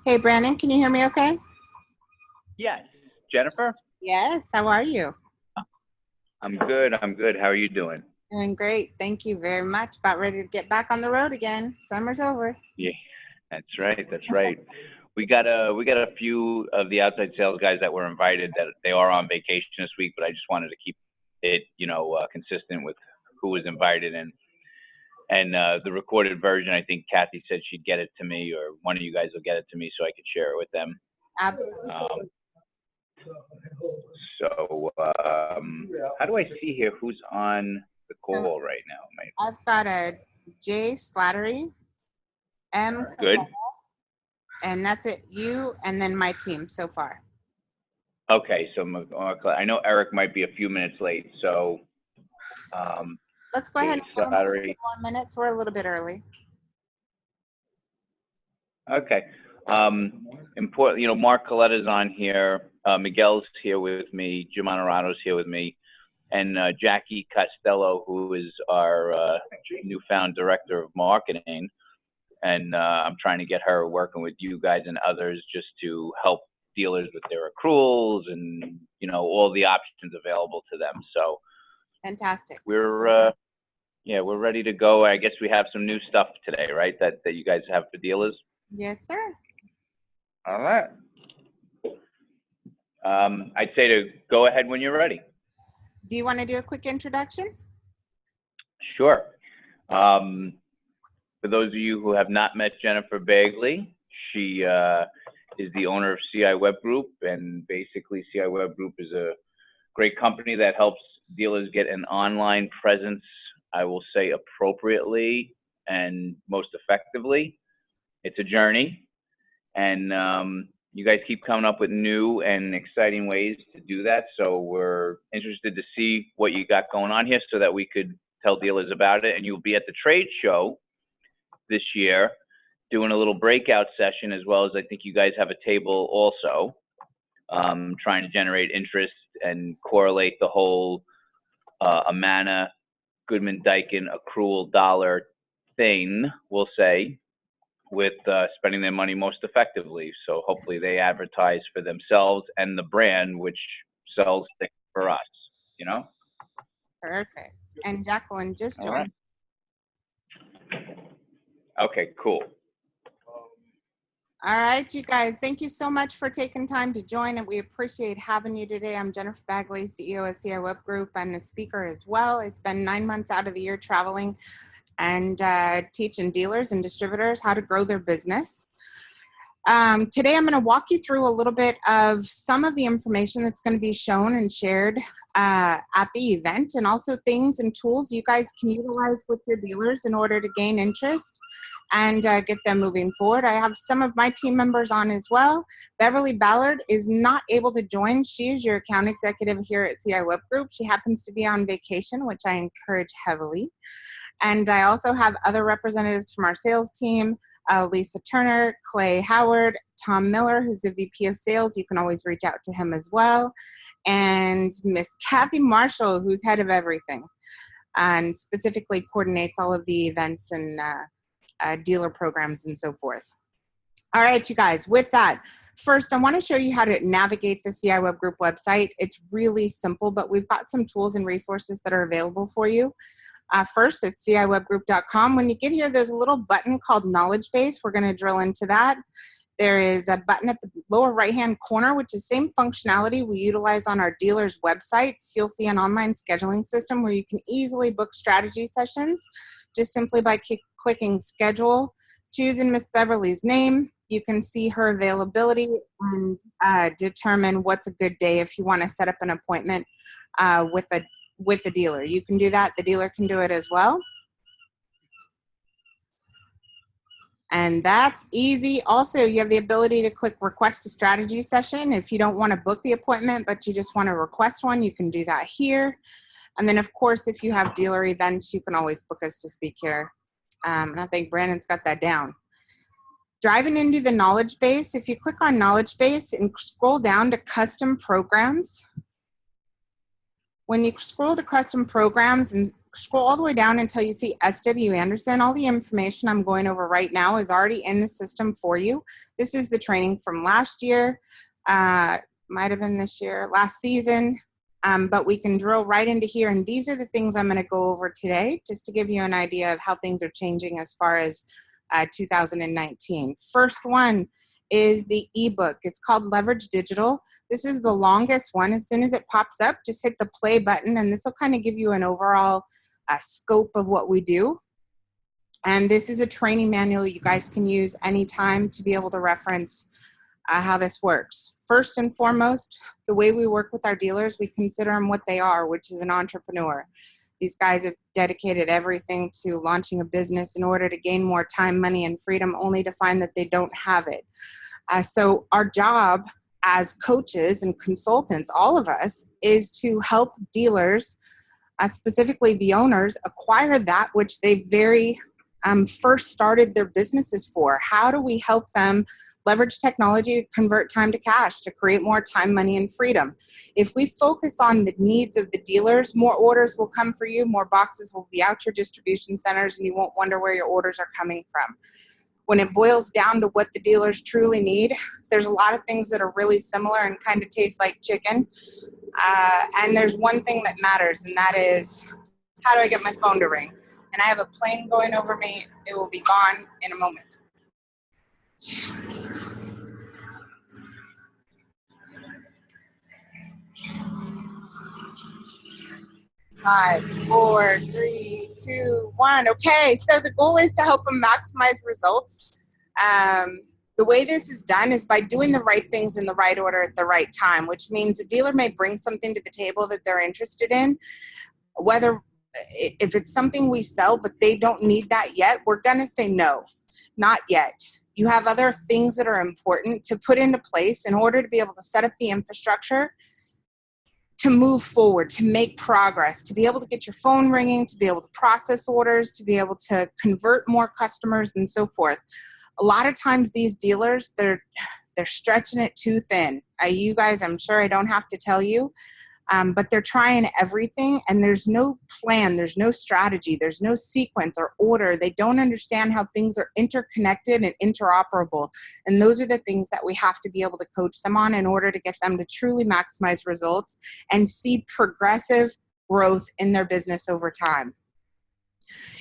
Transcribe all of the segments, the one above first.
Hey, Brandon, can you hear me okay? Yes. Jennifer? Yes, how are you? I'm good. I'm good. How are you doing? Doing great. Thank you very much. About ready to get back on the road again. Summer's over. Yeah, that's right. That's right. We got a few of the outside sales guys that were invited that they are on vacation this week, but I just wanted to keep it, consistent with who was invited and the recorded version. I think Kathy said she'd get it to me, or one of you guys will get it to me so I could share it with them. Absolutely. How do I see here who's on the call right now? I've got a J Slattery, M, Good. and that's it. You and then my team so far. Okay, so I know Eric might be a few minutes late, so Let's go ahead and give them a few more minutes. We're a little bit early. Okay. Important, Mark Coletta's on here, Miguel's here with me, Jim Honorado's here with me, and Jackie Costello, who is our newfound director of marketing. And I'm trying to get her working with you guys and others just to help dealers with their accruals and, all the options available to them. So fantastic. We're ready to go. I guess we have some new stuff today, right? That you guys have for dealers? Yes, sir. All right. I'd say to go ahead when you're ready. Do you want to do a quick introduction? Sure. For those of you who have not met Jennifer Bagley, she is the owner of CI Web Group, and basically CI Web Group is a great company that helps dealers get an online presence, I will say, appropriately and most effectively. It's a journey, and you guys keep coming up with new and exciting ways to do that, so we're interested to see what you got going on here so that we could tell dealers about it. And you'll be at the trade show this year doing a little breakout session, as well as I think you guys have a table also, trying to generate interest and correlate the whole Amana Goodman Daikin accrual dollar thing, we'll say, with spending their money most effectively. So hopefully they advertise for themselves and the brand, which sells things for us, Perfect. And Jacqueline just joined. All right. Okay, cool. All right, you guys, thank you so much for taking time to join, and we appreciate having you today. I'm Jennifer Bagley, CEO of CI Web Group. I'm a speaker as well. I spend 9 months out of the year traveling and teaching dealers and distributors how to grow their business. Today, I'm going to walk you through a little bit of some of the information that's going to be shown and shared at the event, and also things and tools you guys can utilize with your dealers in order to gain interest and get them moving forward. I have some of my team members on as well. Beverly Ballard is not able to join. She is your account executive here at CI Web Group. She happens to be on vacation, which I encourage heavily. And I also have other representatives from our sales team, Lisa Turner, Clay Howard, Tom Miller, who's the VP of Sales. You can always reach out to him as well. And Miss Kathy Marshall, who's head of everything and specifically coordinates all of the events and dealer programs and so forth. All right, you guys, with that, first, I want to show you how to navigate the CI Web Group website. It's really simple, but we've got some tools and resources that are available for you. First, it's ciwebgroup.com. When you get here, there's a little button called Knowledge Base. We're going to drill into that. There is a button at the lower right-hand corner, which is the same functionality we utilize on our dealers' websites. You'll see an online scheduling system where you can easily book strategy sessions just simply by clicking Schedule, choosing Miss Beverly's name. You can see her availability and determine what's a good day if you want to set up an appointment with the dealer. You can do that. The dealer can do it as well. And that's easy. Also, you have the ability to click Request a Strategy Session. If you don't want to book the appointment, but you just want to request one, you can do that here. And then, of course, if you have dealer events, you can always book us to speak here. And I think Brandon's got that down. Driving into the knowledge base, if you click on knowledge base and scroll down to custom programs, when you scroll to custom programs and scroll all the way down until you see SW Anderson. All the information I'm going over right now is already in the system for you. This is the training from last year, might have been this year, last season, but we can drill right into here. And these are the things I'm going to go over today, just to give you an idea of how things are changing as far as 2019. First one is the ebook. It's called Leverage Digital. This is the longest one. As soon as it pops up, just hit the play button, and this will kind of give you an overall scope of what we do. And this is a training manual you guys can use anytime to be able to reference how this works. First and foremost, the way we work with our dealers, we consider them what they are, which is an entrepreneur. These guys have dedicated everything to launching a business in order to gain more time, money, and freedom, only to find that they don't have it. So our job as coaches and consultants, all of us, is to help dealers, specifically the owners, acquire that which they very first started their businesses for. How do we help them leverage technology to convert time to cash, to create more time, money, and freedom? If we focus on the needs of the dealers, more orders will come for you, more boxes will be out your distribution centers, and you won't wonder where your orders are coming from. When it boils down to what the dealers truly need, there's a lot of things that are really similar and kind of taste like chicken. And there's one thing that matters, and that is, how do I get my phone to ring? And I have a plane going over me. It will be gone in a moment. 5, 4, 3, 2, 1. Okay, so the goal is to help them maximize results. The way this is done is by doing the right things in the right order at the right time, which means a dealer may bring something to the table that they're interested in, whether if it's something we sell but they don't need that yet, we're going to say no, not yet. You have other things that are important to put into place in order to be able to set up the infrastructure to move forward, to make progress, to be able to get your phone ringing, to be able to process orders, to be able to convert more customers, and so forth. A lot of times these dealers, they're stretching it too thin. You guys, I'm sure I don't have to tell you, but they're trying everything, and there's no plan, there's no strategy, there's no sequence or order. They don't understand how things are interconnected and interoperable. And those are the things that we have to be able to coach them on in order to get them to truly maximize results and see progressive growth in their business over time.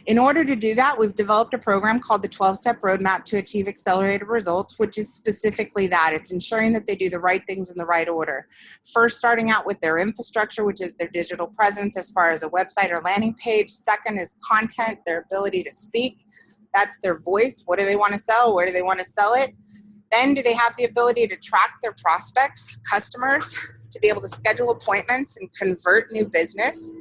In order to do that, we've developed a program called the 12-Step Roadmap to Achieve Accelerated Results, which is specifically that. It's ensuring that they do the right things in the right order. First, starting out with their infrastructure, which is their digital presence as far as a website or landing page. Second is content, their ability to speak. That's their voice. What do they want to sell? Where do they want to sell it? Then, do they have the ability to track their prospects, customers, to be able to schedule appointments and convert new business?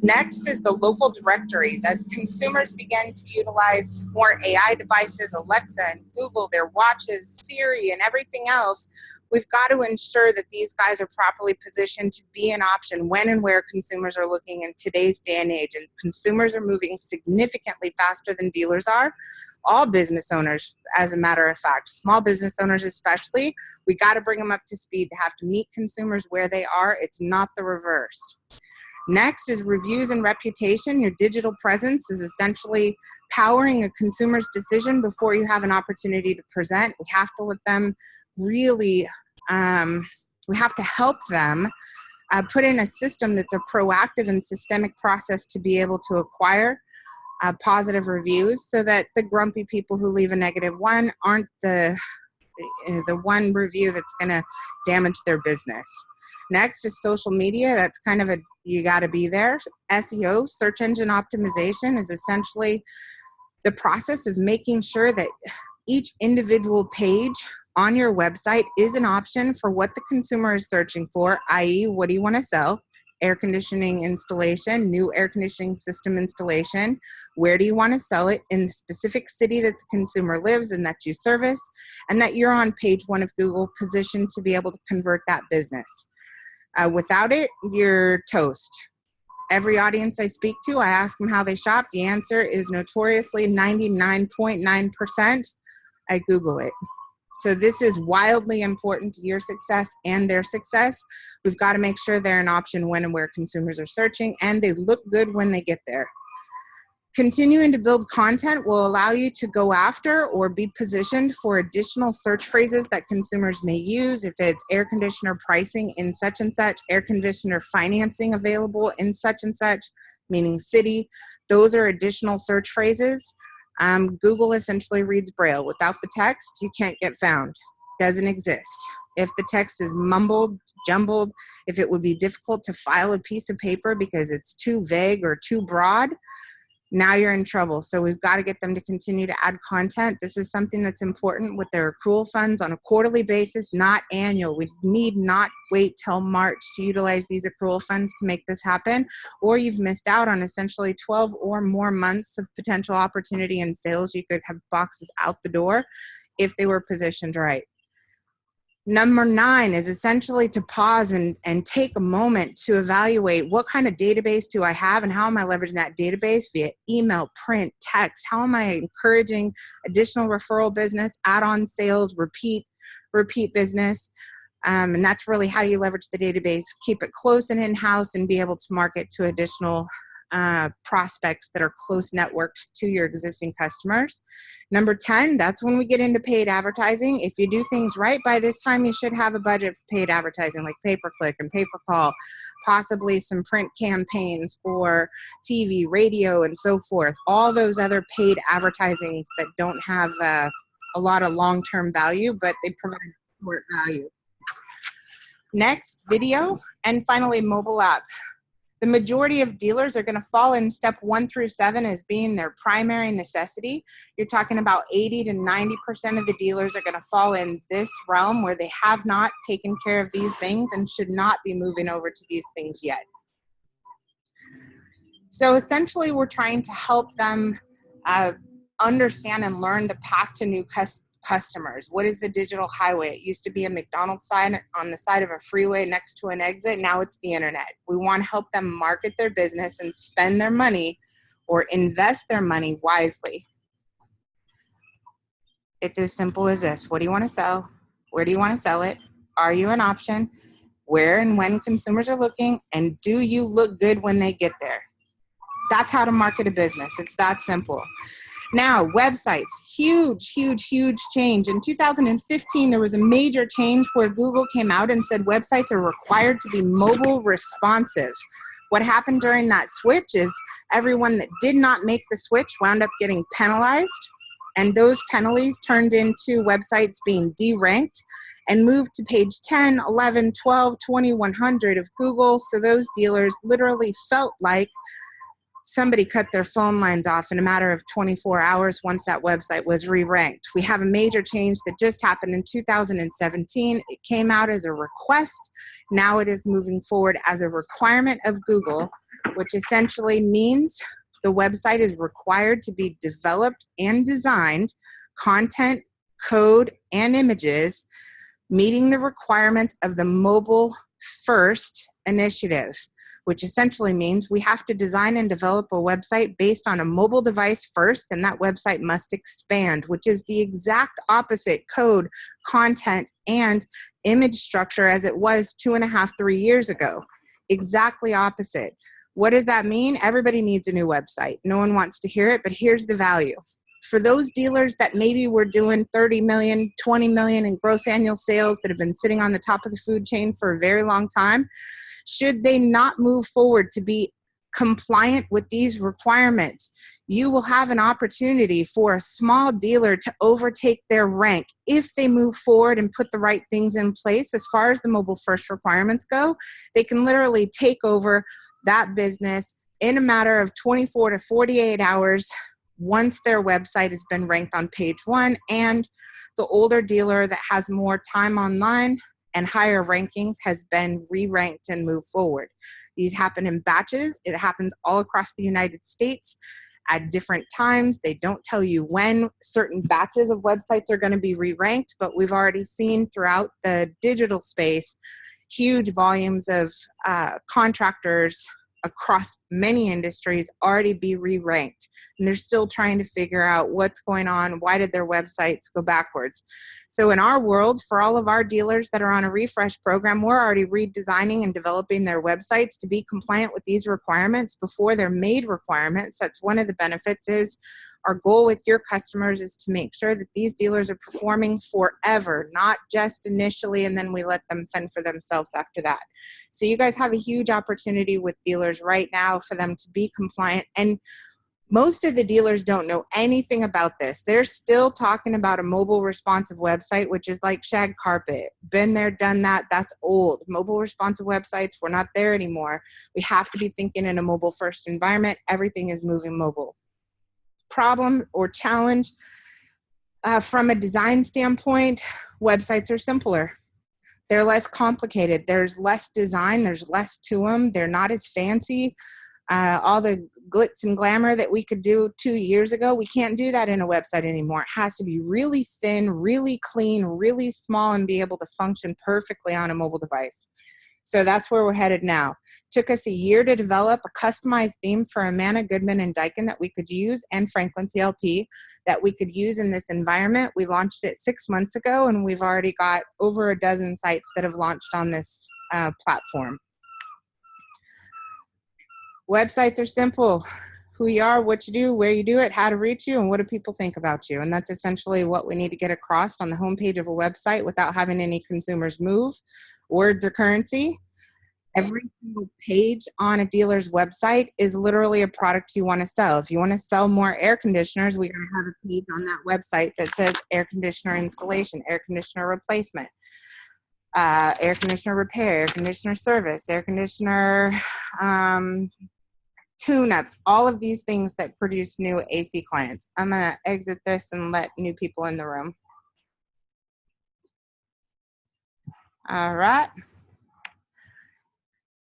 Next is the local directories. As consumers begin to utilize more AI devices, Alexa and Google, their watches, Siri, and everything else, we've got to ensure that these guys are properly positioned to be an option when and where consumers are looking in today's day and age. And consumers are moving significantly faster than dealers are. All business owners, as a matter of fact, small business owners especially, we got to bring them up to speed. They have to meet consumers where they are. It's not the reverse. Next is reviews and reputation. Your digital presence is essentially powering a consumer's decision before you have an opportunity to present. We have to let them really, we have to help them put in a system that's a proactive and systemic process to be able to acquire positive reviews, so that the grumpy people who leave a negative one aren't the one review that's going to damage their business. Next is social media. That's kind of you got to be there. SEO, search engine optimization, is essentially the process of making sure that each individual page on your website is an option for what the consumer is searching for, i.e., what do you want to sell? Air conditioning installation, new air conditioning system installation. Where do you want to sell it in the specific city that the consumer lives and that you service, and that you're on page 1 of Google, positioned to be able to convert that business. Without it, you're toast. Every audience I speak to, I ask them how they shop. The answer is notoriously 99.9%. I Google it. So this is wildly important to your success and their success. We've got to make sure they're an option when and where consumers are searching, and they look good when they get there. Continuing to build content will allow you to go after or be positioned for additional search phrases that consumers may use. If it's air conditioner pricing in such and such, air conditioner financing available in such and such, meaning city, those are additional search phrases. Google essentially reads Braille. Without the text, you can't get found. Doesn't exist. If the text is mumbled, jumbled, if it would be difficult to file a piece of paper because it's too vague or too broad, now you're in trouble. So we've got to get them to continue to add content. This is something that's important with their accrual funds on a quarterly basis, not annual. We need not wait till March to utilize these accrual funds to make this happen, or you've missed out on essentially 12 or more months of potential opportunity and sales. You could have boxes out the door if they were positioned right. Number 9 is essentially to pause and take a moment to evaluate what kind of database do I have and how am I leveraging that database via email, print, text. How am I encouraging additional referral business, add-on sales, repeat business. And that's really how you leverage the database, keep it close and in-house, and be able to market to additional prospects that are close networked to your existing customers. Number 10, that's when we get into paid advertising. If you do things right, by this time you should have a budget for paid advertising like pay-per-click and pay-per-call, possibly some print campaigns for TV, radio, and so forth. All those other paid advertisings that don't have a lot of long-term value, but they provide short value. Next, video, and finally, mobile app. The majority of dealers are going to fall in step 1 through 7 as being their primary necessity. You're talking about 80 to 90% of the dealers are going to fall in this realm where they have not taken care of these things and should not be moving over to these things yet. So essentially, we're trying to help them understand and learn the path to new customers. What is the digital highway? It used to be a McDonald's sign on the side of a freeway next to an exit. Now it's the internet. We want to help them market their business and spend their money or invest their money wisely. It's as simple as this. What do you want to sell? Where do you want to sell it? Are you an option? Where and when consumers are looking? And do you look good when they get there? That's how to market a business. It's that simple. Now, websites, huge, huge, huge change. In 2015, there was a major change where Google came out and said websites are required to be mobile responsive. What happened during that switch is everyone that did not make the switch wound up getting penalized, and those penalties turned into websites being deranked and moved to page 10, 11, 12, 20, 100 of Google. So those dealers literally felt like somebody cut their phone lines off in a matter of 24 hours once that website was re-ranked. We have a major change that just happened in 2017. It came out as a request. Now it is moving forward as a requirement of Google, which essentially means the website is required to be developed and designed, content, code, and images, meeting the requirements of the mobile first initiative, which essentially means we have to design and develop a website based on a mobile device first, and that website must expand, which is the exact opposite code, content, and image structure as it was 2.5, 3 years ago. Exactly opposite. What does that mean? Everybody needs a new website. No one wants to hear it, but here's the value. For those dealers that maybe were doing 30 million, 20 million in gross annual sales that have been sitting on the top of the food chain for a very long time, should they not move forward to be compliant with these requirements, you will have an opportunity for a small dealer to overtake their rank if they move forward and put the right things in place. As far as the mobile first requirements go, they can literally take over that business in a matter of 24 to 48 hours once their website has been ranked on page 1, and the older dealer that has more time online and higher rankings has been re-ranked and moved forward. These happen in batches. It happens all across the United States at different times. They don't tell you when certain batches of websites are going to be re-ranked, but we've already seen throughout the digital space huge volumes of contractors across many industries already be re-ranked, and they're still trying to figure out what's going on. Why did their websites go backwards? So in our world, for all of our dealers that are on a refresh program, we're already redesigning and developing their websites to be compliant with these requirements before they're made requirements. That's one of the benefits. Is our goal with your customers is to make sure that these dealers are performing forever, not just initially, and then we let them fend for themselves after that. So you guys have a huge opportunity with dealers right now for them to be compliant. And most of the dealers don't know anything about this. They're still talking about a mobile responsive website, which is like shag carpet. Been there, done that. That's old. Mobile responsive websites, we're not there anymore. We have to be thinking in a mobile first environment. Everything is moving mobile. Problem or challenge from a design standpoint, websites are simpler. They're less complicated. There's less design. There's less to them. They're not as fancy. All the glitz and glamour that we could do 2 years ago, we can't do that in a website anymore. It has to be really thin, really clean, really small, and be able to function perfectly on a mobile device. So that's where we're headed now. Took us a year to develop a customized theme for Amana, Goodman, and Daikin that we could use, and Franklin PLP that we could use in this environment. We launched it 6 months ago, and we've already got over a dozen sites that have launched on this platform. Websites are simple. Who you are, what you do, where you do it, how to reach you, and what do people think about you. And that's essentially what we need to get across on the homepage of a website without having any consumers move. Words are currency. Every single page on a dealer's website is literally a product you want to sell. If you want to sell more air conditioners, we're going to have a page on that website that says air conditioner installation, air conditioner replacement, air conditioner repair, air conditioner service, air conditioner tune-ups, all of these things that produce new AC clients. I'm going to exit this and let new people in the room. All right.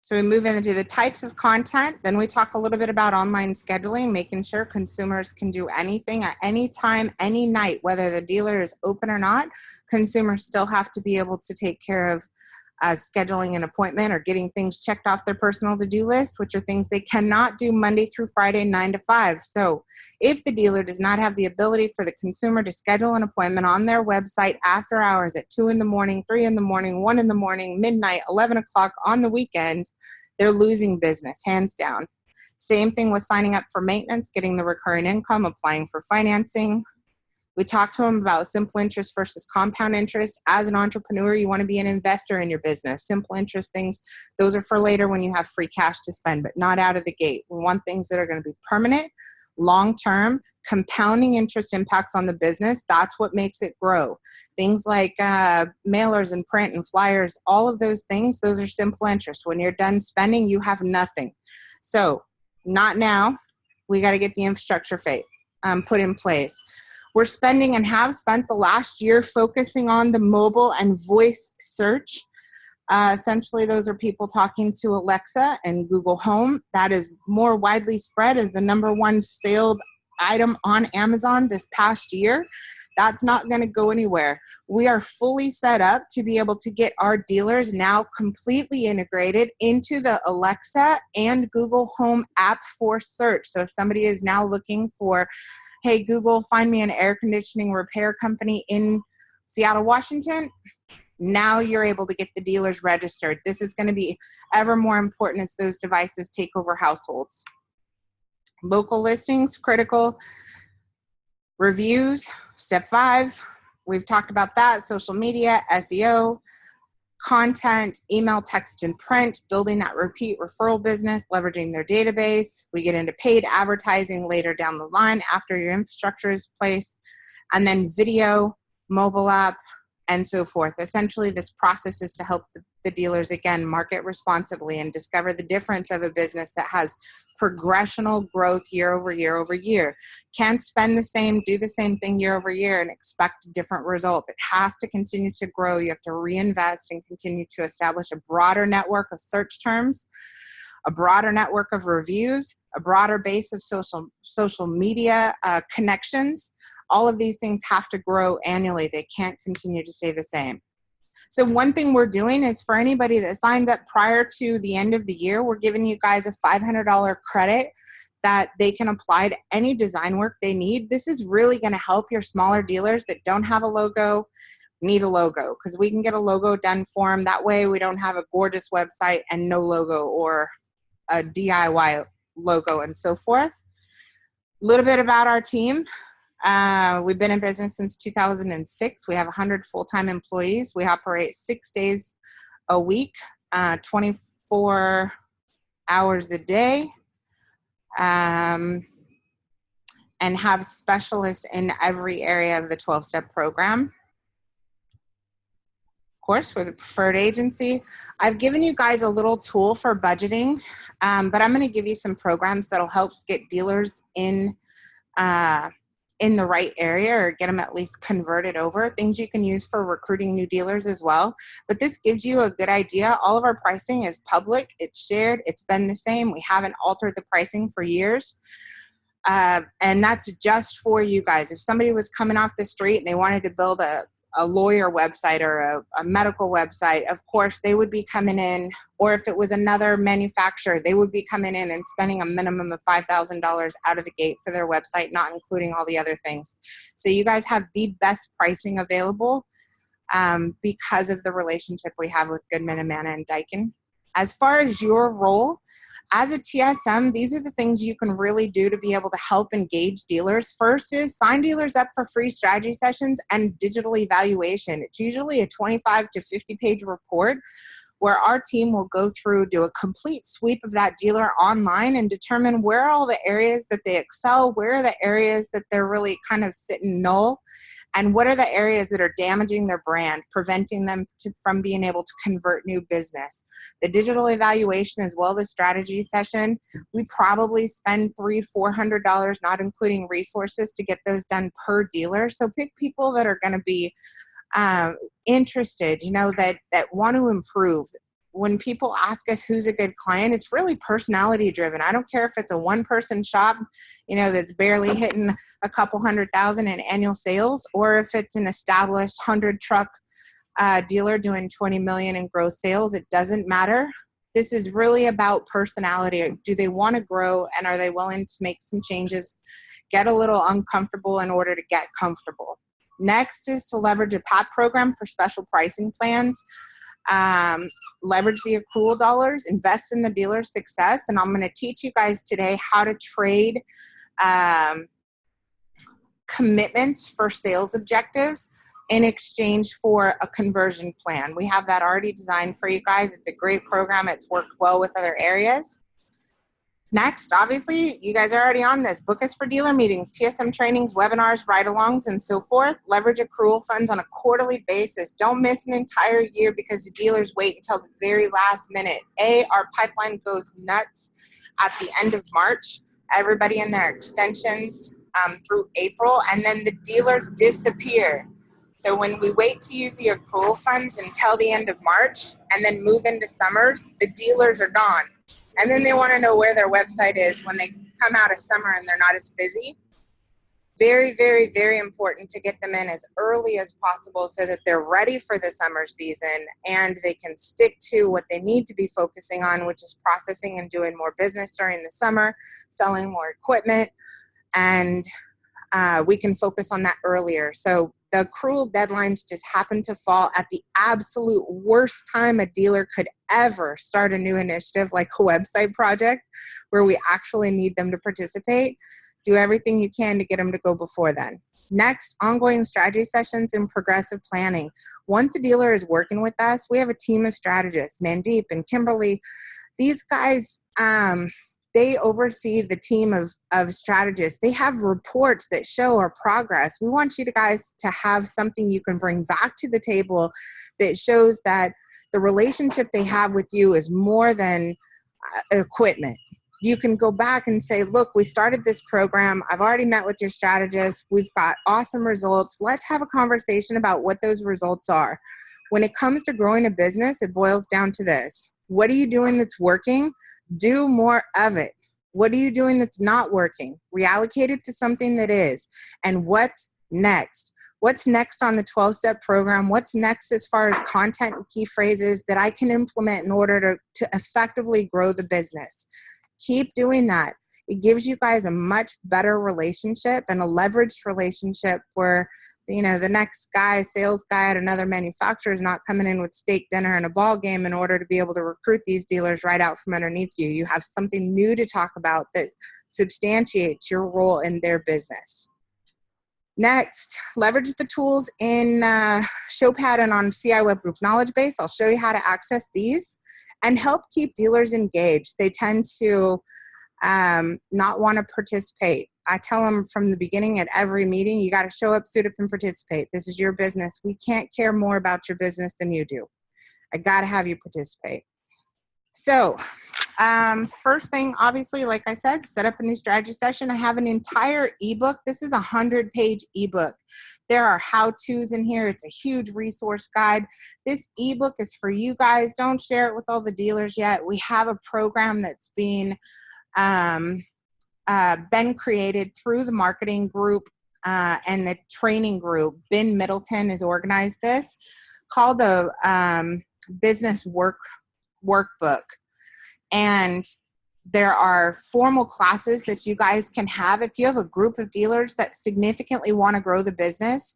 So we move into the types of content. Then we talk a little bit about online scheduling, making sure consumers can do anything at any time, any night, whether the dealer is open or not. Consumers still have to be able to take care of scheduling an appointment or getting things checked off their personal to-do list, which are things they cannot do Monday through Friday, 9 to 5. So if the dealer does not have the ability for the consumer to schedule an appointment on their website after hours at 2 in the morning, 3 in the morning, 1 in the morning, midnight, 11 o'clock on the weekend, they're losing business, hands down. Same thing with signing up for maintenance, getting the recurring income, applying for financing. We talked to them about simple interest versus compound interest. As an entrepreneur, you want to be an investor in your business. Simple interest things, those are for later when you have free cash to spend, but not out of the gate. We want things that are going to be permanent, long-term, compounding interest impacts on the business. That's what makes it grow. Things like mailers and print and flyers, all of those things, those are simple interest. When you're done spending, you have nothing. So not now. We got to get the infrastructure put in place. We're spending and have spent the last year focusing on the mobile and voice search. Essentially, those are people talking to Alexa and Google Home. That is more widely spread as the #1 sold item on Amazon this past year. That's not going to go anywhere. We are fully set up to be able to get our dealers now completely integrated into the Alexa and Google Home app for search. So if somebody is now looking for, hey, Google, find me an air conditioning repair company in Seattle, Washington, now you're able to get the dealers registered. This is going to be ever more important as those devices take over households. Local listings, critical. Reviews, step 5. We've talked about that. Social media, SEO, content, email, text, and print, building that repeat referral business, leveraging their database. We get into paid advertising later down the line after your infrastructure is placed, and then video, mobile app, and so forth. Essentially, this process is to help the dealers, again, market responsibly and discover the difference of a business that has progressional growth year over year over year. Can't spend the same, do the same thing year over year and expect different results. It has to continue to grow. You have to reinvest and continue to establish a broader network of search terms, a broader network of reviews, a broader base of social media connections. All of these things have to grow annually. They can't continue to stay the same. So one thing we're doing is for anybody that signs up prior to the end of the year, we're giving you guys a $500 credit that they can apply to any design work they need. This is really going to help your smaller dealers that don't have a logo, need a logo, because we can get a logo done for them. That way we don't have a gorgeous website and no logo, or a DIY logo and so forth. A little bit about our team. We've been in business since 2006. We have 100 full-time employees. We operate 6 days a week, 24 hours a day, and have specialists in every area of the 12-step program. Of course, we're the preferred agency. I've given you guys a little tool for budgeting, but I'm going to give you some programs that'll help get dealers in the right area, or get them at least converted over. Things you can use for recruiting new dealers as well. But this gives you a good idea. All of our pricing is public. It's shared. It's been the same. We haven't altered the pricing for years. And that's just for you guys. If somebody was coming off the street and they wanted to build a lawyer website or a medical website, of course they would be coming in, or if it was another manufacturer, they would be coming in and spending a minimum of $5,000 out of the gate for their website, not including all the other things. So you guys have the best pricing available because of the relationship we have with Goodman, Amana, and Daikin. As far as your role, as a TSM, these are the things you can really do to be able to help engage dealers. First is sign dealers up for free strategy sessions and digital evaluation. It's usually a 25 to 50 page report where our team will go through, do a complete sweep of that dealer online and determine where are all the areas that they excel, where are the areas that they're really kind of sitting null, and what are the areas that are damaging their brand, preventing them from being able to convert new business. The digital evaluation as well, the strategy session, we probably spend $300-400, not including resources, to get those done per dealer. So pick people that are going to be interested, that want to improve. When people ask us who's a good client, it's really personality driven. I don't care if it's a one-person shop, that's barely hitting a couple $100,000 in annual sales, or if it's an established 100-truck dealer doing $20 million in gross sales. It doesn't matter. This is really about personality. Do they want to grow, and are they willing to make some changes, get a little uncomfortable in order to get comfortable? Next is to leverage a PAT program for special pricing plans. Leverage the accrual dollars, invest in the dealer's success. And I'm going to teach you guys today how to trade commitments for sales objectives in exchange for a conversion plan. We have that already designed for you guys. It's a great program. It's worked well with other areas. Next, obviously, you guys are already on this. Book us for dealer meetings, TSM trainings, webinars, ride-alongs, and so forth. Leverage accrual funds on a quarterly basis. Don't miss an entire year because the dealers wait until the very last minute. Our pipeline goes nuts at the end of March. Everybody in their extensions through April, and then the dealers disappear. So when we wait to use the accrual funds until the end of March and then move into summers, the dealers are gone. And then they want to know where their website is when they come out of summer and they're not as busy. Very, very, very important to get them in as early as possible so that they're ready for the summer season and they can stick to what they need to be focusing on, which is processing and doing more business during the summer, selling more equipment, and we can focus on that earlier. So the accrual deadlines just happen to fall at the absolute worst time a dealer could ever start a new initiative like a website project where we actually need them to participate. Do everything you can to get them to go before then. Next, ongoing strategy sessions and progressive planning. Once a dealer is working with us, we have a team of strategists, Mandeep and Kimberly. These guys, they oversee the team of strategists. They have reports that show our progress. We want you guys to have something you can bring back to the table that shows that the relationship they have with you is more than equipment. You can go back and say, look, we started this program. I've already met with your strategist. We've got awesome results. Let's have a conversation about what those results are. When it comes to growing a business, it boils down to this. What are you doing that's working? Do more of it. What are you doing that's not working? Reallocate it to something that is. And what's next? What's next on the 12-step program? What's next as far as content and key phrases that I can implement in order to effectively grow the business? Keep doing that. It gives you guys a much better relationship and a leveraged relationship where, you know, the next guy, sales guy at another manufacturer is not coming in with steak dinner and a ball game in order to be able to recruit these dealers right out from underneath you. You have something new to talk about that substantiates your role in their business. Next, leverage the tools in ShowPad and on CI Web Group Knowledge Base. I'll show you how to access these and help keep dealers engaged. They tend to not want to participate. I tell them from the beginning at every meeting, you got to show up, suit up, and participate. This is your business. We can't care more about your business than you do. I got to have you participate. So first thing, obviously, like I said, set up a new strategy session. I have an entire ebook. This is a 100-page ebook. There are how-tos in here. It's a huge resource guide. This ebook is for you guys. Don't share it with all the dealers yet. We have a program that's been created through the marketing group and the training group. Ben Middleton has organized this, called the Business Workbook. And there are formal classes that you guys can have. If you have a group of dealers that significantly want to grow the business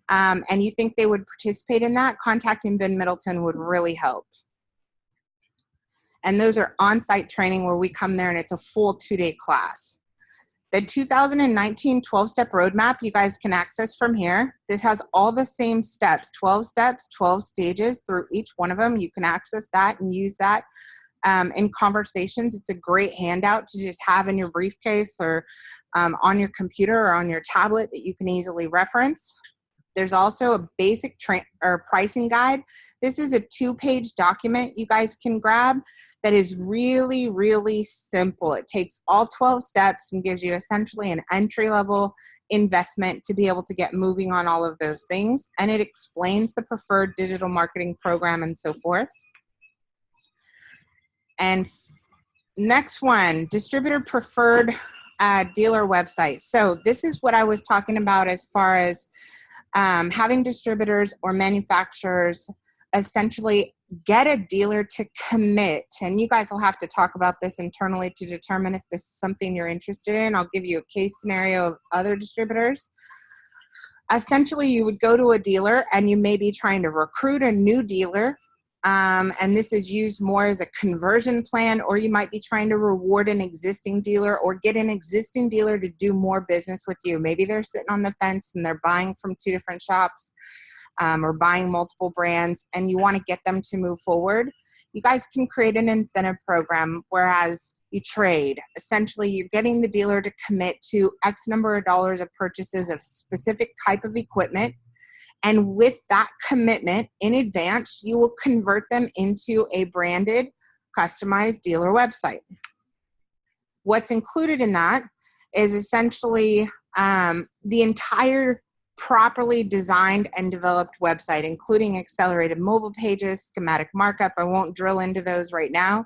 and you think they would participate in that, contacting Ben Middleton would really help. And those are on-site training where we come there and it's a full 2-day class. The 2019 12-step roadmap you guys can access from here. This has all the same steps, 12 steps, 12 stages through each one of them. You can access that and use that in conversations. It's a great handout to just have in your briefcase or on your computer or on your tablet that you can easily reference. There's also a basic pricing guide. This is a 2-page document you guys can grab that is really, really simple. It takes all 12 steps and gives you essentially an entry-level investment to be able to get moving on all of those things. And it explains the preferred digital marketing program and so forth. And next one, distributor preferred dealer website. So this is what I was talking about as far as having distributors or manufacturers essentially get a dealer to commit. And you guys will have to talk about this internally to determine if this is something you're interested in. I'll give you a case scenario of other distributors. Essentially, you would go to a dealer and you may be trying to recruit a new dealer. And this is used more as a conversion plan, or you might be trying to reward an existing dealer or get an existing dealer to do more business with you. Maybe they're sitting on the fence and they're buying from 2 different shops or buying multiple brands, and you want to get them to move forward. You guys can create an incentive program, whereas you trade. Essentially, you're getting the dealer to commit to X number of dollars of purchases of specific type of equipment. And with that commitment in advance, you will convert them into a branded, customized dealer website. What's included in that is essentially the entire properly designed and developed website, including accelerated mobile pages, schematic markup. I won't drill into those right now.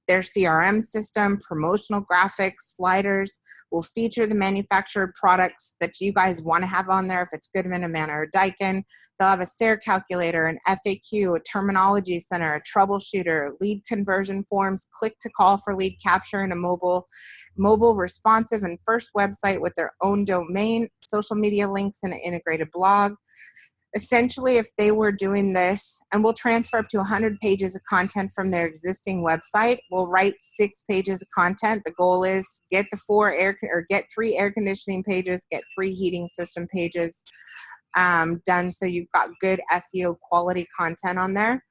Their CRM system, promotional graphics, sliders will feature the manufactured products that you guys want to have on there. If it's Goodman, Amana, or Daikin, they'll have a SARE calculator, an FAQ, a terminology center, a troubleshooter, lead conversion forms, click to call for lead capture, and a mobile responsive and first website with their own domain, social media links, and an integrated blog. Essentially, if they were doing this, and we'll transfer up to 100 pages of content from their existing website, we'll write 6 pages of content. The goal is get 3 air conditioning pages, get 3 heating system pages done, so you've got good SEO quality content on there.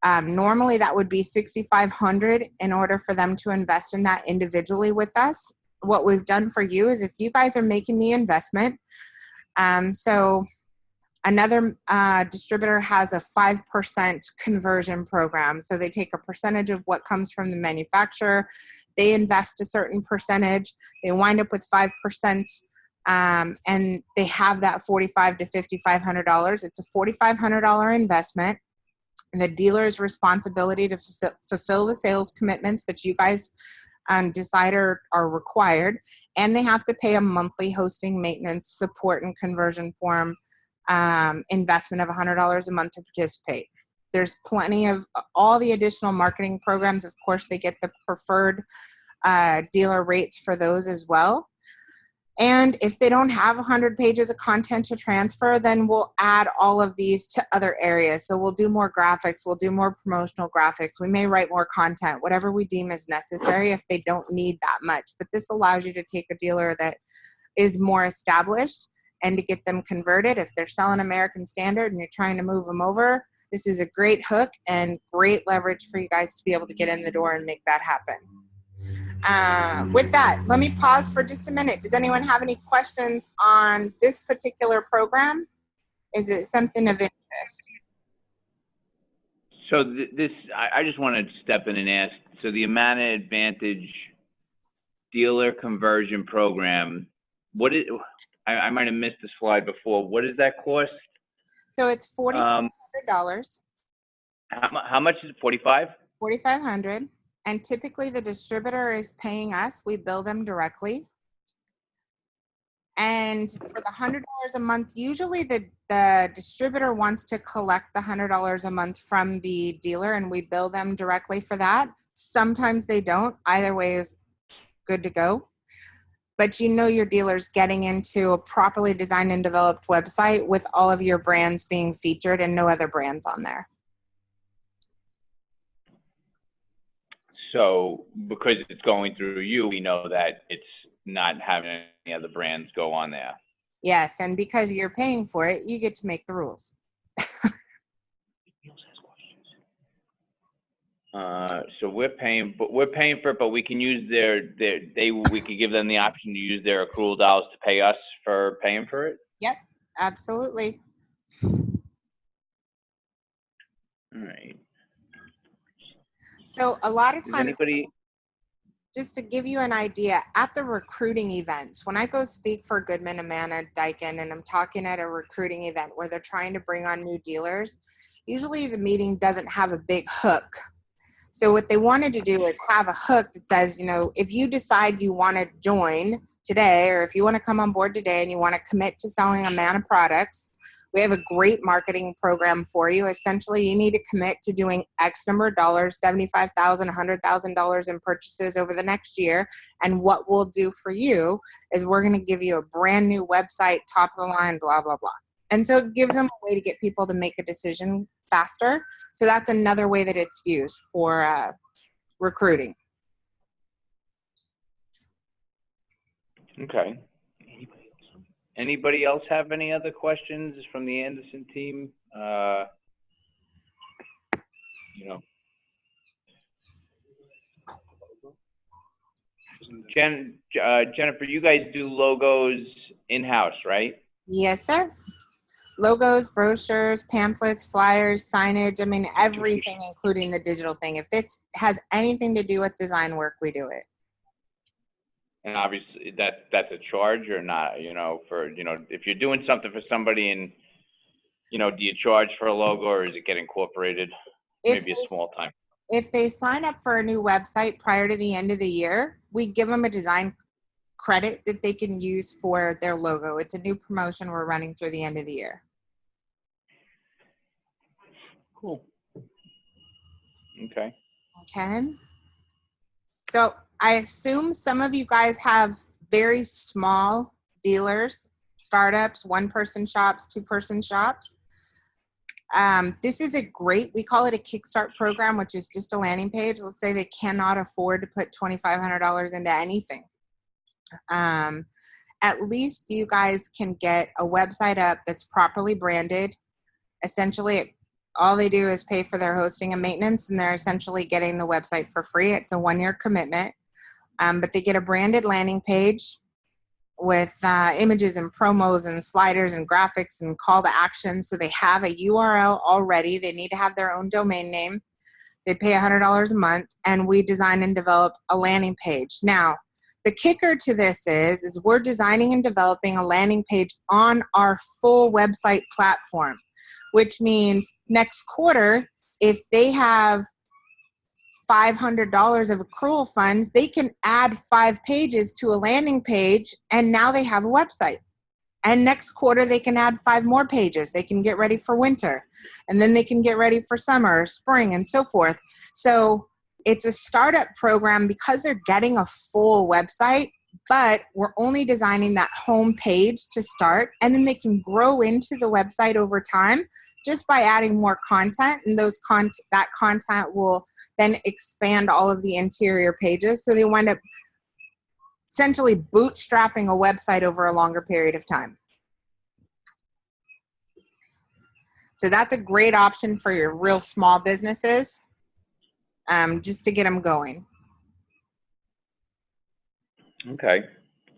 Normally, that would be $6,500 in order for them to invest in that individually with us. What we've done for you is if you guys are making the investment, so another distributor has a 5% conversion program. So they take a percentage of what comes from the manufacturer. They invest a certain percentage. They wind up with 5%, and they have that $4,500 to $5,500. It's a $4,500 investment. And the dealer's responsibility to fulfill the sales commitments that you guys decide are required. And they have to pay a monthly hosting, maintenance, support, and conversion form investment of $100 a month to participate. There's plenty of all the additional marketing programs. Of course, they get the preferred dealer rates for those as well. And if they don't have 100 pages of content to transfer, then we'll add all of these to other areas. So we'll do more graphics, we'll do more promotional graphics, we may write more content, whatever we deem is necessary if they don't need that much. But this allows you to take a dealer that is more established and to get them converted. If they're selling American Standard and you're trying to move them over, this is a great hook and great leverage for you guys to be able to get in the door and make that happen. With that, let me pause for just a minute. Does anyone have any questions on this particular program? Is it something of interest? So I just want to step in and ask, so the Amana Advantage dealer conversion program, I might have missed the slide before. What does that cost? So it's $4,500. How much is it? 45? $4,500. And typically the distributor is paying us. We bill them directly. And for the $100 a month, usually the distributor wants to collect the $100 a month from the dealer and we bill them directly for that. Sometimes they don't. Either way is good to go. But you know your dealer's getting into a properly designed and developed website with all of your brands being featured and no other brands on there. So because it's going through you, we know that it's not having any other brands go on there. Yes, and because you're paying for it, you get to make the rules. So we're paying for it, but we can use we could give them the option to use their accrual dollars to pay us for paying for it. Yep, absolutely. All right. So a lot of times, anybody, just to give you an idea, at the recruiting events, when I go speak for Goodman, Amana, Daikin, and I'm talking at a recruiting event where they're trying to bring on new dealers, usually the meeting doesn't have a big hook. So what they wanted to do is have a hook that says, you know, if you decide you want to join today, or if you want to come on board today and you want to commit to selling Amana products, we have a great marketing program for you. Essentially, you need to commit to doing X number of dollars, $75,000, $100,000 in purchases over the next year. And what we'll do for you is we're going to give you a brand new website, top of the line, blah, blah, blah. And so it gives them a way to get people to make a decision faster. So that's another way that it's used for recruiting. Okay. Anybody else have any other questions from the Anderson team? Jennifer, you guys do logos in-house, right? Yes, sir. Logos, brochures, pamphlets, flyers, signage. I mean, everything, including the digital thing. If it has anything to do with design work, we do it. And obviously that's a charge or not, if you're doing something for somebody and, do you charge for a logo or is it get incorporated? Maybe a small time. If they sign up for a new website prior to the end of the year, we give them a design credit that they can use for their logo. It's a new promotion we're running through the end of the year. Cool. Okay. Okay. So I assume some of you guys have very small dealers, startups, one-person shops, two-person shops. This is we call it a Kickstart program, which is just a landing page. Let's say they cannot afford to put $2,500 into anything. At least you guys can get a website up that's properly branded. Essentially, all they do is pay for their hosting and maintenance, and they're essentially getting the website for free. It's a 1-year commitment, but they get a branded landing page with images and promos and sliders and graphics and call to action. So they have a URL already. They need to have their own domain name. They pay $100 a month, and we design and develop a landing page. Now, the kicker to this is we're designing and developing a landing page on our full website platform, which means next quarter, if they have $500 of accrual funds, they can add 5 pages to a landing page, and now they have a website. And next quarter, they can add 5 more pages. They can get ready for winter. And then they can get ready for summer or spring and so forth. So it's a startup program because they're getting a full website, but we're only designing that home page to start. And then they can grow into the website over time just by adding more content. And that content will then expand all of the interior pages. So they wind up essentially bootstrapping a website over a longer period of time. So that's a great option for your real small businesses, just to get them going. Okay.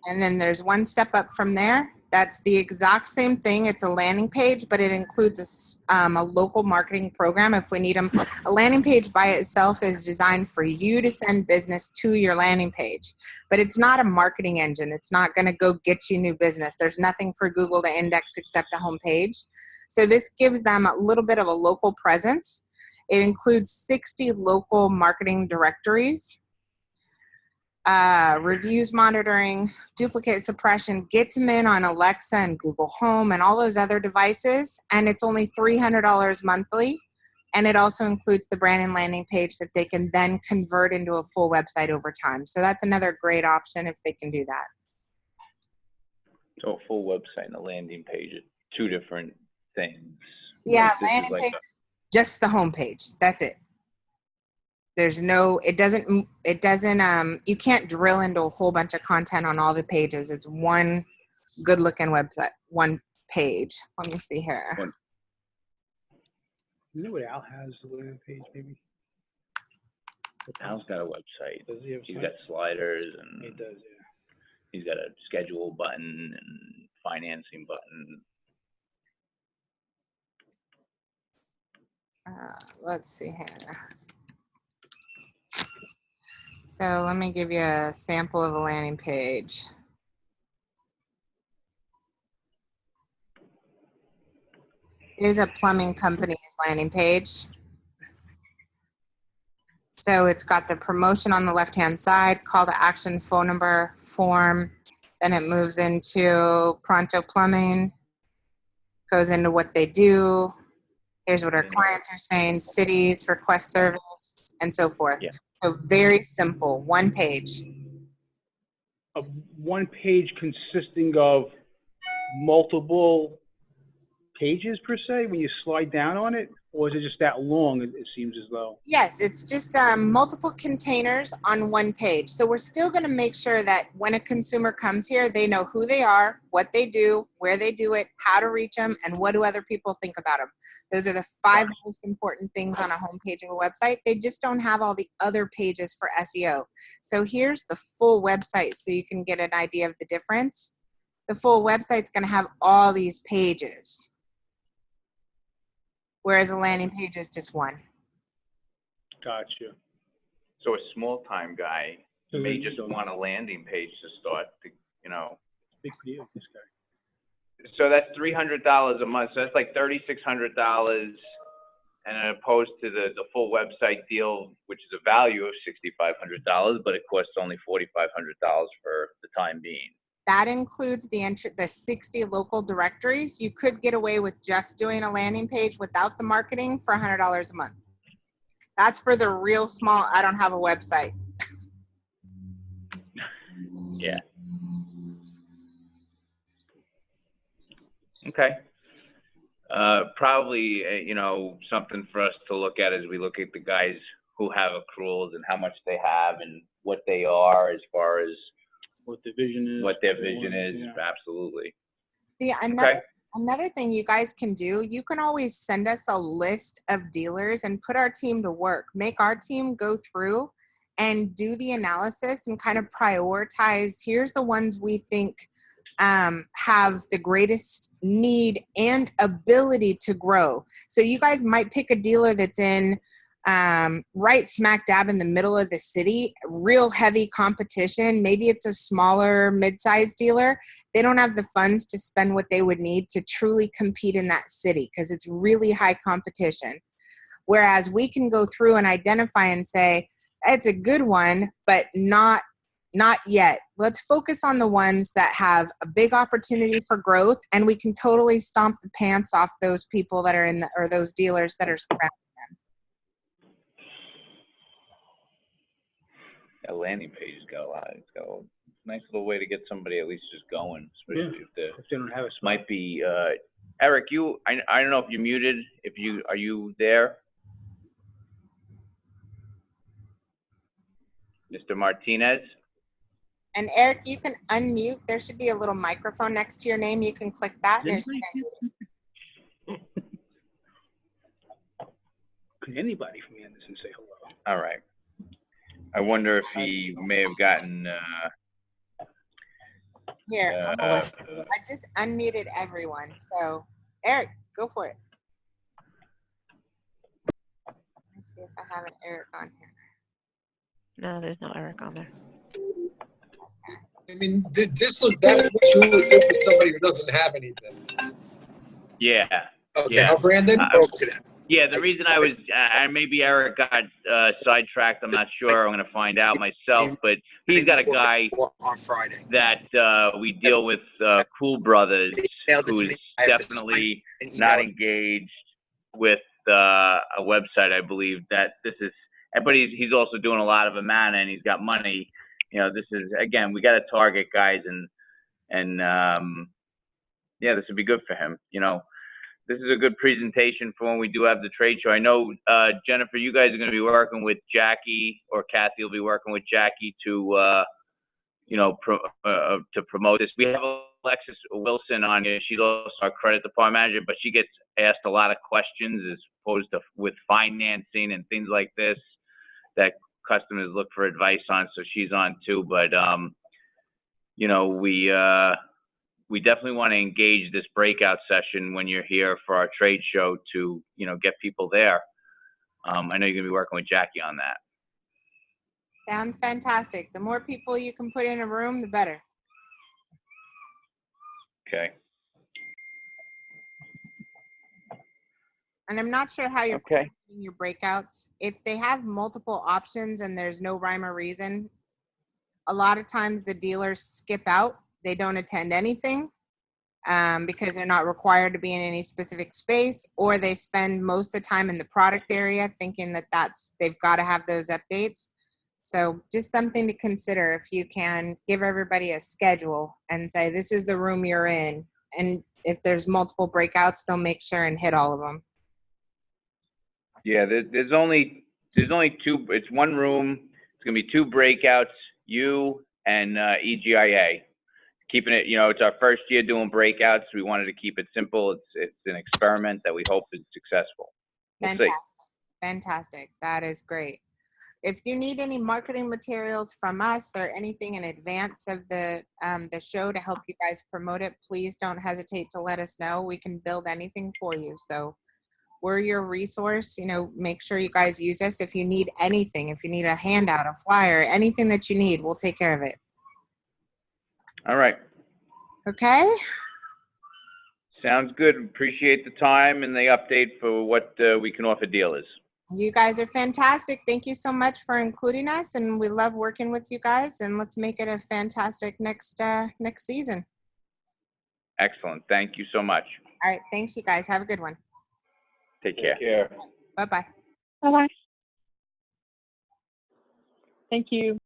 And then there's one step up from there. That's the exact same thing. It's a landing page, but it includes a local marketing program if we need them. A landing page by itself is designed for you to send business to your landing page, but it's not a marketing engine. It's not going to go get you new business. There's nothing for Google to index except a home page. So this gives them a little bit of a local presence. It includes 60 local marketing directories. Reviews monitoring, duplicate suppression, gets them in on Alexa and Google Home and all those other devices, and it's only $300 monthly, and it also includes the branding landing page that they can then convert into a full website over time. So that's another great option if they can do that. So a full website and a landing page are 2 different things. Yeah, Like, landing page, just the home page. That's it. There's no, it doesn't, you can't drill into a whole bunch of content on all the pages. It's one good looking website, one page. Let me see here. You know what Al has, the landing page, maybe? Al's got a website. Does he have a He's site? got sliders and He does, yeah. he's got a schedule button and financing button. Let's see here. So let me give you a sample of a landing page. Here's a plumbing company's landing page. So it's got the promotion on the left-hand side, call to action, phone number, form. Then it moves into Pronto Plumbing, goes into what they do. Here's what our clients are saying, cities, request service, and so forth. Yeah. So very simple, one page. One page consisting of multiple pages per se when you slide down on it, or is it just that long? It seems as though. Yes, it's just multiple containers on one page. So we're still going to make sure that when a consumer comes here, they know who they are, what they do, where they do it, how to reach them, and what do other people think about them. Those are the 5 most important things on a homepage of a website. They just don't have all the other pages for SEO. So here's the full website so you can get an idea of the difference. The full website's going to have all these pages, whereas a landing page is just one. Gotcha. So a small time guy may just want a landing page to start, you know. Big deal, this guy. So that's $300 a month. So that's like $3,600, and opposed to the full website deal, which is a value of $6,500, but it costs only $4,500 for the time being. That includes the 60 local directories. You could get away with just doing a landing page without the marketing for $100 a month. That's for the real small, I don't have a website. Yeah. Okay. Probably, you know, something for us to look at as we look at the guys who have accruals and how much they have and what they are as far as What the vision is. what their vision is. Yeah. Absolutely. Yeah, another thing you guys can do, you can always send us a list of dealers and put our team to work. Make our team go through and do the analysis and kind of prioritize. Here's the ones we think have the greatest need and ability to grow. So you guys might pick a dealer that's in right smack dab in the middle of the city, real heavy competition. Maybe it's a smaller mid-sized dealer. They don't have the funds to spend what they would need to truly compete in that city because it's really high competition. Whereas we can go through and identify and say, it's a good one, but not not yet. Let's focus on the ones that have a big opportunity for growth, and we can totally stomp the pants off those people that are in the, or those dealers that are surrounding them. That landing page has got a lot. It's got a nice little way to get somebody at least just going, especially if If they don't have a spot. might be, Eric, I don't know if you're muted. Are you there? Mr. Martinez? And Eric, you can unmute. There should be a little microphone next to your name. You can click that. And Could anybody from Anderson say hello? All right. I wonder if he may have gotten, here, I just unmuted everyone. So Eric, go for it. Let me see if I have an Eric on here. No, there's no Eric on there. I mean, this looks really good for somebody who doesn't have anything. yeah. Okay, Yeah. now Brandon? Yeah, the reason I was, maybe Eric got sidetracked, I'm not sure. I'm going to find out myself. But he's got a guy on Friday that we deal with, Cool Brothers, who's definitely not engaged with a website, I believe. That this is, but he's also doing a lot of Amana, and he's got money. You know, this is, again, we got to target guys, and yeah, this would be good for him. You know, this is a good presentation for when we do have the trade show. I know, Jennifer, you guys are going to be working with Jackie, or Kathy will be working with Jackie to, you know, to promote this. We have Alexis Wilson on here. She's also our credit department manager, but she gets asked a lot of questions as opposed to with financing and things like this that customers look for advice on. So she's on too. But, you know, we definitely want to engage this breakout session when you're here for our trade show to, you know, get people there. I know you're going to be working with Jackie on that. Sounds fantastic. The more people you can put in a room, the better. Okay. And I'm not sure how you're Okay. doing your breakouts. If they have multiple options and there's no rhyme or reason, a lot of times the dealers skip out. They don't attend anything because they're not required to be in any specific space, or they spend most of the time in the product area thinking that they've got to have those updates. So just something to consider. If you can give everybody a schedule and say, this is the room you're in. And if there's multiple breakouts, they'll make sure and hit all of them. Yeah, there's only two. It's one room. It's gonna be two breakouts. You and EGIA. Keeping it, you know, it's our first year doing breakouts. We wanted to keep it simple. It's an experiment that we hope is successful. We'll see. Fantastic. That is great. If you need any marketing materials from us or anything in advance of the show to help you guys promote it, please don't hesitate to let us know. We can build anything for you. So we're your resource. You know, make sure you guys use us. If you need anything, if you need a handout, a flyer, anything that you need, we'll take care of it. All right. Okay. Sounds good. Appreciate the time and the update for what we can offer dealers. You guys are fantastic. Thank you so much for including us, and we love working with you guys, and let's make it a fantastic next season. Excellent. Thank you so much. All right. Thanks, you guys. Have a good one. Take care. Bye-bye. Bye-bye. Thank you.